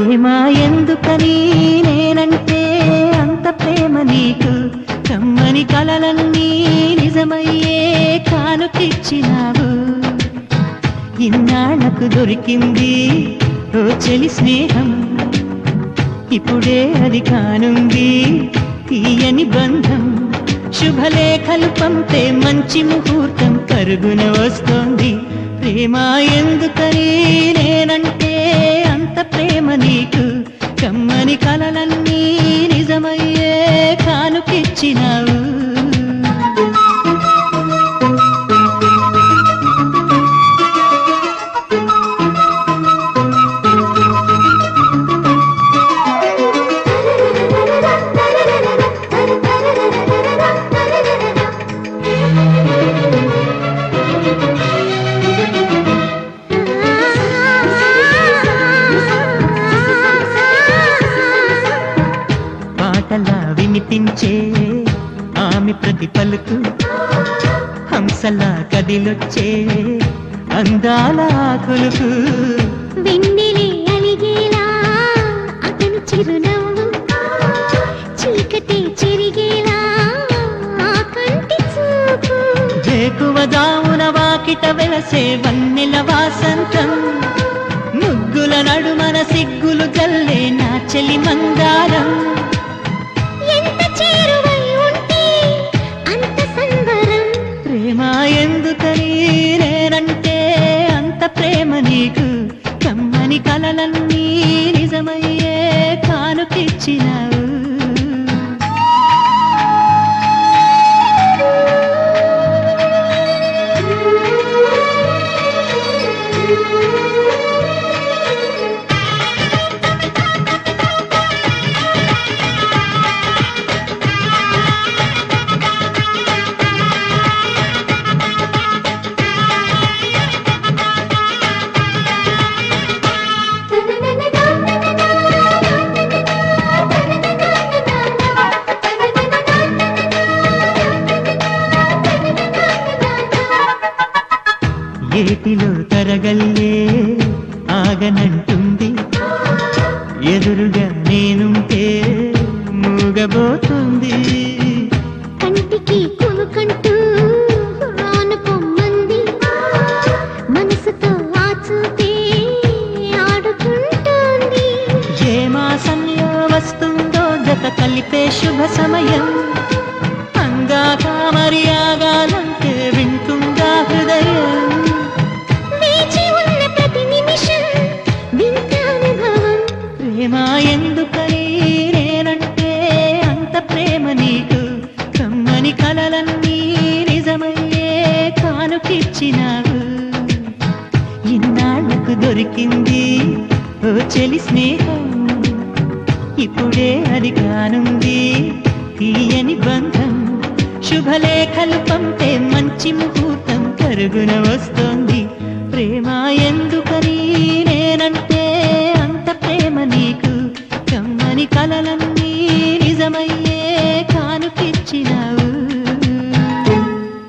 ప్రేమ ఎందుకని నేనంటే అంత ప్రేమ నీకు కమ్మని కలలన్నీ నిజమయ్యే కానుకిచ్చినావు ఇన్నాళ్లకు దొరికింది ఓ చెలి స్నేహం ఇప్పుడే అది కానుంది తీయని బంధం శుభలేఖలు పంపే మంచి ముహూర్తం పరుగున వస్తోంది ప్రేమ ఎందుకని నేనంటే అంత ప్రేమ నీకు కమ్మని కలలన్నీ నిజమయ్యే కానుకిచ్చినావు పాటలా వినిపించే ఆమె ప్రతి పలుకు హంసలా కదిలొచ్చే అందాల కొలుకు వెన్నెలే అలిగేలా అతను చిరునవ్వు చీకటి చెరిగేలా ఆ కంటి చూపు వేకువదామున వాకిట వెలసే వన్నెల వాసంతం ముగ్గుల నడుమన సిగ్గులు జల్లే నా చెలి మందారం ఎంత చేరువై ఉంటే అంత సంబరం ప్రేమ ఎందుకని నేనంటే అంత ప్రేమ నీకు కమ్మని కలలన్నీ నిజమయ్యే కానుకిచ్చినావు ఏటిలో తరగల్లే ఆగనంటుంది ఎదురుగా నేనుంటే మూగబోతుంది కంటికి కునుకంటూ రాను పొమ్మంది మనసుతో ఆచూతే ఆడుకుంటోంది ఏ మాసంలో వస్తుందో జత కలిపే శుభ సమయం అంగాక మర్యాగాలంటే వింటుందా హృదయం వేచి ఉన్న ప్రతి నిమిషం వింత అనుభవం ప్రేమ ఎందుకని నేనంటే అంత ప్రేమ నీకు కమ్మని కలలన్నీ నిజమయ్యే కానుకిచ్చినావు ఇన్నాళ్లకు దొరికింది ఓ చెలి స్నేహం ఇప్పుడే అది కానుంది తీయని బంధం శుభలేఖలు పంపే మంచి ముహూర్తం పరుగున వస్తోంది ప్రేమ ఎందుకని నేనంటే అంత ప్రేమ నీకు కమ్మని కలలన్నీ నిజమయ్యే కానుకిచ్చినావు